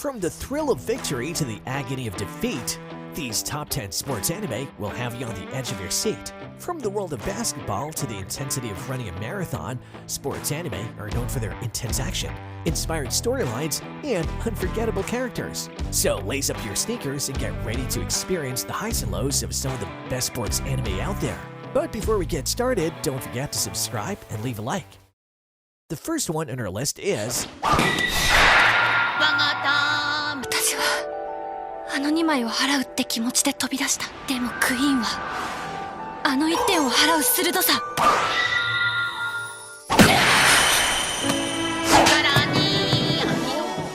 From the thrill of victory to the agony of defeat, these top 10 sports anime will have you on the edge of your seat. From the world of basketball to the intensity of running a marathon, sports anime are known for their intense action, inspiring storylines, and unforgettable characters. So lace up your sneakers and get ready to experience the highs and lows of some of the best sports anime out there. But before we get started, don't forget to subscribe and leave a like. The first one on our list is 私はあの2枚を払うって気持ちで飛び出した。でもクイーンはあの1点を払う鋭さ。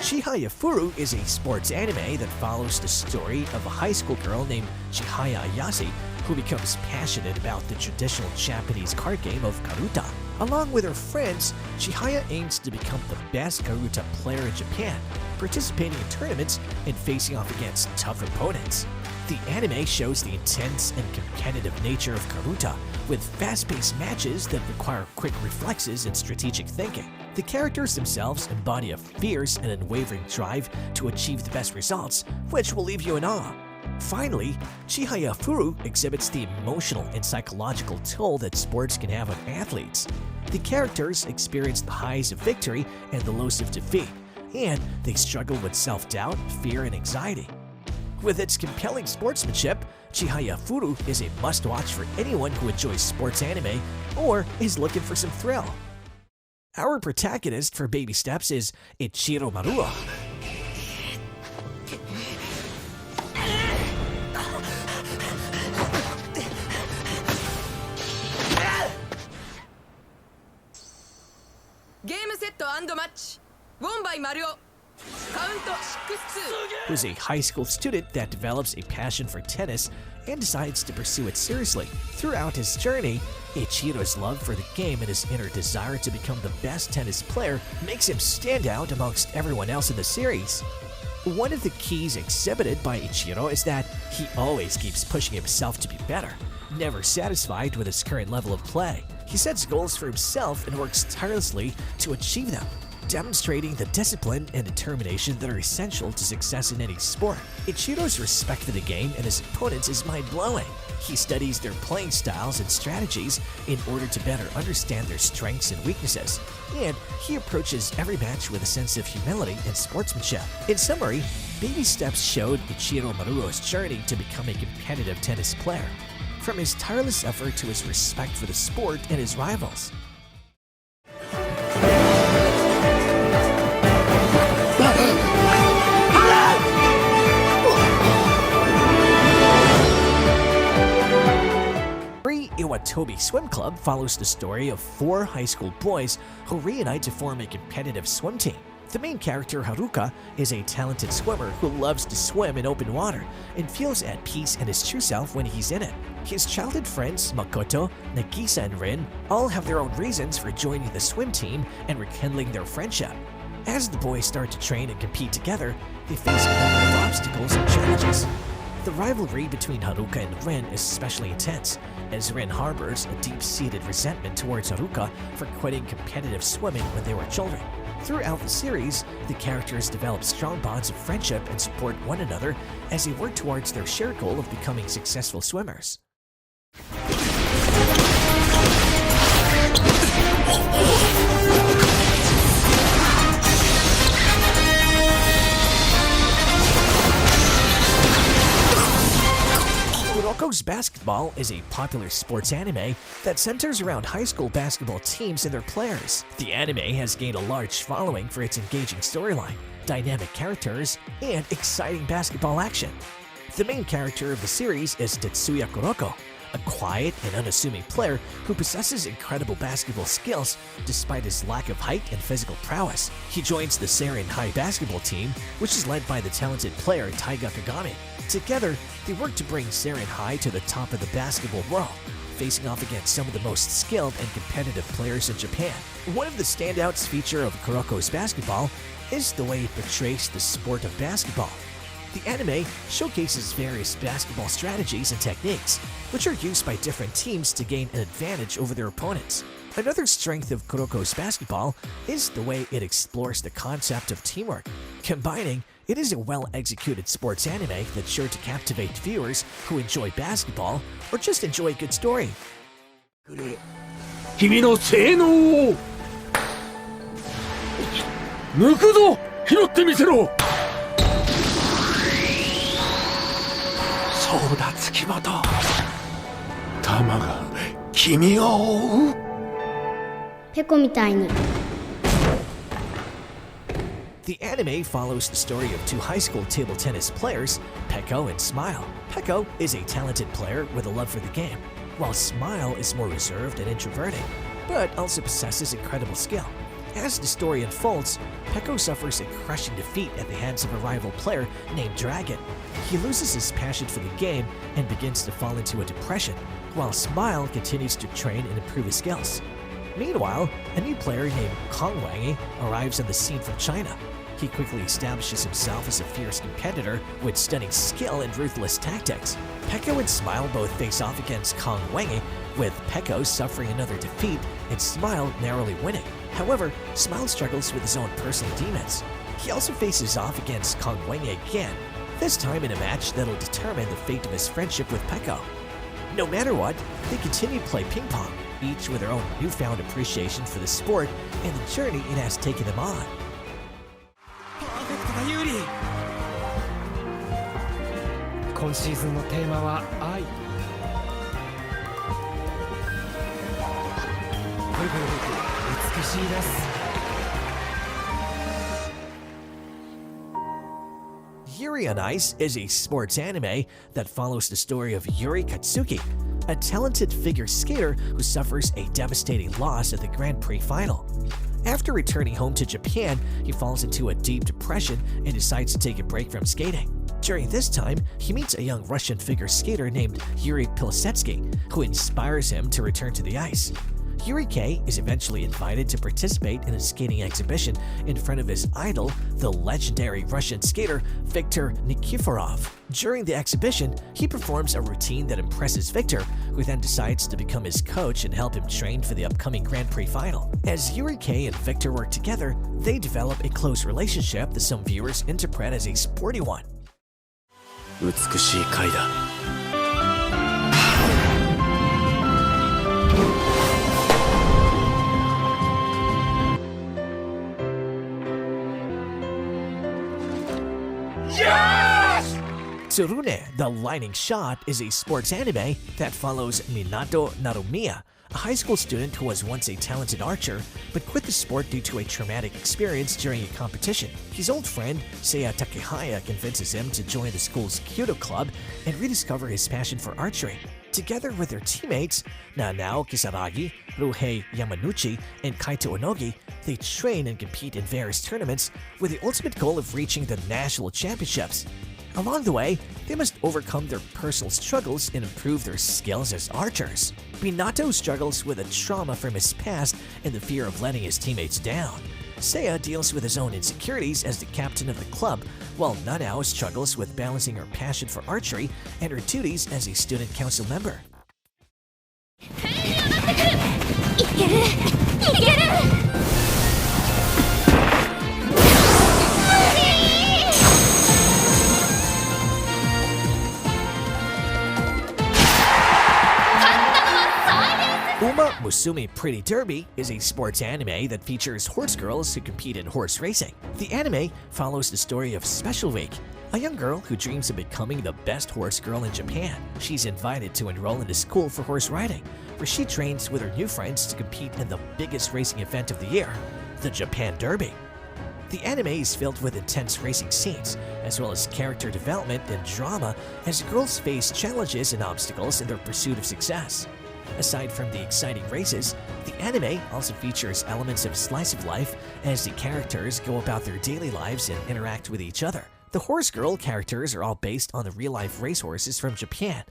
Chihayafuru is a sports anime that follows the story of a high school girl named Chihaya who becomes passionate about the traditional Japanese card game of Karuta. Along with her friends, Chihaya aims to become the best Karuta player in Japan, participating in tournaments and facing off against tough opponents. The anime shows the intense and competitive nature of Karuta, with fast-paced matches that require quick reflexes and strategic thinking. The characters themselves embody a fierce and unwavering drive to achieve the best results, which will leave you in awe. Finally, Chihayafuru exhibits the emotional and psychological toll that sports can have on athletes. The characters experience the highs of victory and the lows of defeat, and they struggle with self-doubt, fear, and anxiety. With its compelling sportsmanship, Chihayafuru is a must-watch for anyone who enjoys sports anime or is looking for some thrill. Our protagonist for Baby Steps is Ichiro Maruo. Who's a high school student that develops a passion for tennis and decides to pursue it seriously. Throughout his journey, Ichiro's love for the game and his inner desire to become the best tennis player makes him stand out amongst everyone else in the series. One of the keys exhibited by Ichiro is that he always keeps pushing himself to be better, never satisfied with his current level of play. He sets goals for himself and works tirelessly to achieve them, demonstrating the discipline and determination that are essential to success in any sport. Ichiro's respect for the game and his opponents is mind-blowing. He studies their playing styles and strategies in order to better understand their strengths and weaknesses, and he approaches every match with a sense of humility and sportsmanship. In summary, Baby Steps showed Ichiro Maruo's journey to become a competitive tennis player, from his tireless effort to his respect for the sport and his rivals. Iwatobi Swim Club follows the story of 4 high school boys who reunite to form a competitive swim team. The main character, Haruka, is a talented swimmer who loves to swim in open water and feels at peace in his true self when he's in it. His childhood friends, Makoto, Nagisa, and Rin, all have their own reasons for joining the swim team and rekindling their friendship. As the boys start to train and compete together, they face a number of obstacles and challenges. The rivalry between Haruka and Rin is especially intense, as Rin harbors a deep-seated resentment towards Haruka for quitting competitive swimming when they were children. Throughout the series, the characters develop strong bonds of friendship and support one another as they work towards their shared goal of becoming successful swimmers. Kurokos Basketball is a popular sports anime that centers around high school basketball teams and their players. The anime has gained a large following for its engaging storyline, dynamic characters, and exciting basketball action. The main character of the series is Tetsuya Kuroko, a quiet and unassuming player who possesses incredible basketball skills despite his lack of height and physical prowess. He joins the Seirin High basketball team, which is led by the talented player Taiga Kagami. Together, they work to bring Seirin High to the top of the basketball world, facing off against some of the most skilled and competitive players in Japan. One of the standouts feature of Kurokos Basketball is the way it portrays the sport of basketball. The anime showcases various basketball strategies and techniques, which are used by different teams to gain an advantage over their opponents. Another strength of Kurokos Basketball is the way it explores the concept of teamwork, combining It is a well-executed sports anime that's sure to captivate viewers who enjoy basketball or just enjoy a good story. 君の性能を抜くぞ拾ってみせろそうだ月本玉が君を追うペコみたいに The anime follows the story of two high school table tennis players, Peko and Smile. Peko is a talented player with a love for the game, while Smile is more reserved and introverted, but also possesses incredible skill. As the story unfolds, Peko suffers a crushing defeat at the hands of a rival player named Dragon. He loses his passion for the game and begins to fall into a depression, while Smile continues to train and improve his skills. Meanwhile, a new player named Kong Wangi arrives on the scene from China. He quickly establishes himself as a fierce competitor with stunning skill and ruthless tactics. Peko and Smile both face off against Kong Wangi, with Peko suffering another defeat and Smile narrowly winning. However, Smile struggles with his own personal demons. He also faces off against Kong Wangi again, this time in a match that'll determine the fate of his friendship with Peko. No matter what, they continue to play ping pong, each with their own newfound appreciation for the sport and the journey it has taken them on. 今シーズンのテーマは愛。美しいです。Yuri on Ice is a sports anime that follows the story of Yuri Katsuki, a talented figure skater who suffers a devastating loss at the Grand Prix final. After returning home to Japan, he falls into a deep depression and decides to take a break from skating. During this time, he meets a young Russian figure skater named Yuri Pilsetsky, who inspires him to return to the ice. Yuri K is eventually invited to participate in a skating exhibition in front of his idol, the legendary Russian skater Viktor Nikiforov. During the exhibition, he performs a routine that impresses Viktor, who then decides to become his coach and help him train for the upcoming Grand Prix final. As Yuri K and Viktor work together, they develop a close relationship that some viewers interpret as a sporty one. 美しい貝だ Tsurune, The Lightning Shot, is a sports anime that follows Minato Narumiya, a high school student who was once a talented archer but quit the sport due to a traumatic experience during a competition. His old friend, Seiya Takehaya, convinces him to join the school's Kyudo club and rediscover his passion for archery. Together with their teammates, Nanao Kisaragi, Ruhei Yamanouchi, and Kaito Onogi, they train and compete in various tournaments with the ultimate goal of reaching the national championships. Along the way, they must overcome their personal struggles and improve their skills as archers. Minato struggles with a trauma from his past and the fear of letting his teammates down. Seiya deals with his own insecurities as the captain of the club, while Nanao struggles with balancing her passion for archery and her duties as a student council member. 'Musumi Pretty Derby' is a sports anime that features horse girls who compete in horse racing. The anime follows the story of Special Week, a young girl who dreams of becoming the best horse girl in Japan. She's invited to enroll in a school for horse riding, where she trains with her new friends to compete in the biggest racing event of the year, the Japan Derby. The anime is filled with intense racing scenes, as well as character development and drama as girls face challenges and obstacles in their pursuit of success. Aside from the exciting races, the anime also features elements of slice of life as the characters go about their daily lives and interact with each other. The horse girl characters are all based on the real-life racehorses from Japan,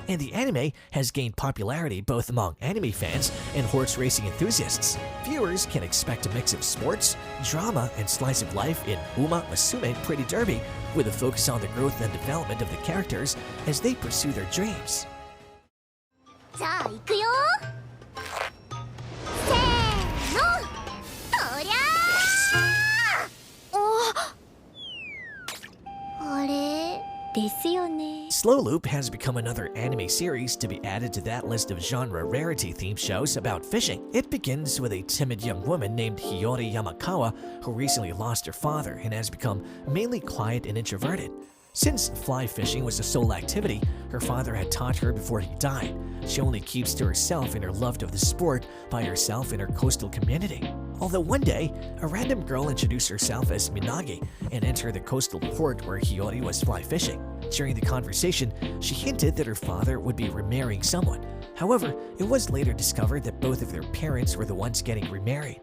and the anime has gained popularity both among anime fans and horse racing enthusiasts. Viewers can expect a mix of sports, drama, and slice of life in Musumi Pretty Derby, with a focus on the growth and development of the characters as they pursue their dreams. じゃあ行くよせーのとりゃーですよね。 Slow Loop has become another anime series to be added to that list of genre rarity-themed shows about fishing. It begins with a timid young woman named Hiyori Yamakawa who recently lost her father and has become mainly quiet and introverted. Since fly fishing was a sole activity her father had taught her before he died, she only keeps to herself in her love of the sport by herself in her coastal community. Although one day, a random girl introduced herself as Minagi and entered the coastal port where Hiyori was fly fishing. During the conversation, she hinted that her father would be remarrying someone. However, it was later discovered that both of their parents were the ones getting remarried.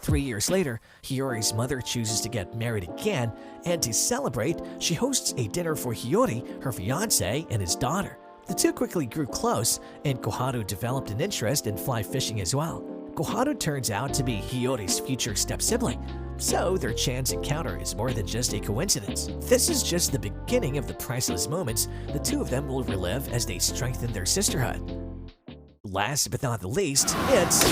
3 years later, Hiyori's mother chooses to get married again, and to celebrate, she hosts a dinner for Hiyori, her fiancé, and his daughter. The two quickly grew close, and Koharu developed an interest in fly fishing as well. Koharu turns out to be Hiyori's future step-sibling, so their chance encounter is more than just a coincidence. This is just the beginning of the priceless moments the two of them will relive as they strengthen their sisterhood. Last but not the least, it's...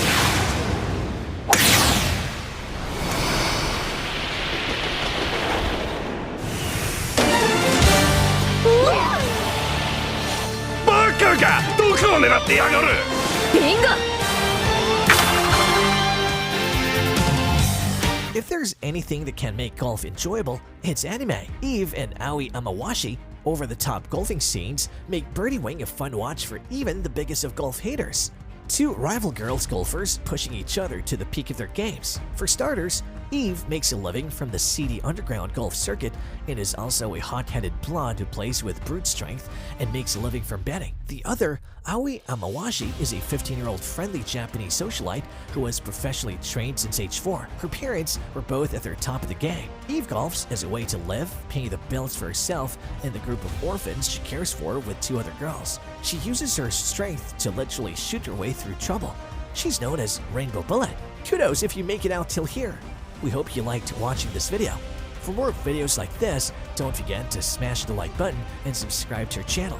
If there's anything that can make golf enjoyable, it's anime. Eve and Aoi Amawashi, over-the-top golfing scenes, make birdie-wing a fun watch for even the biggest of golf haters. Two rival girls golfers pushing each other to the peak of their games. For starters, Eve makes a living from the seedy underground golf circuit and is also a hot-headed blonde who plays with brute strength and makes a living from betting. The other, Aoi Amawashi, is a 15-year-old friendly Japanese socialite who was professionally trained since age 4. Her parents were both at their top of the game. Eve golfs as a way to live, paying the bills for herself and the group of orphans she cares for with 2 other girls. She uses her strength to literally shoot her way through trouble. She's known as Rainbow Bullet. Kudos if you make it out till here. We hope you liked watching this video. For more videos like this, don't forget to smash the like button and subscribe to our channel.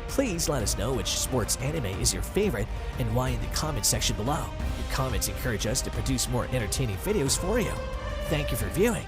Please let us know which sports anime is your favorite and why in the comment section below. Your comments encourage us to produce more entertaining videos for you. Thank you for viewing.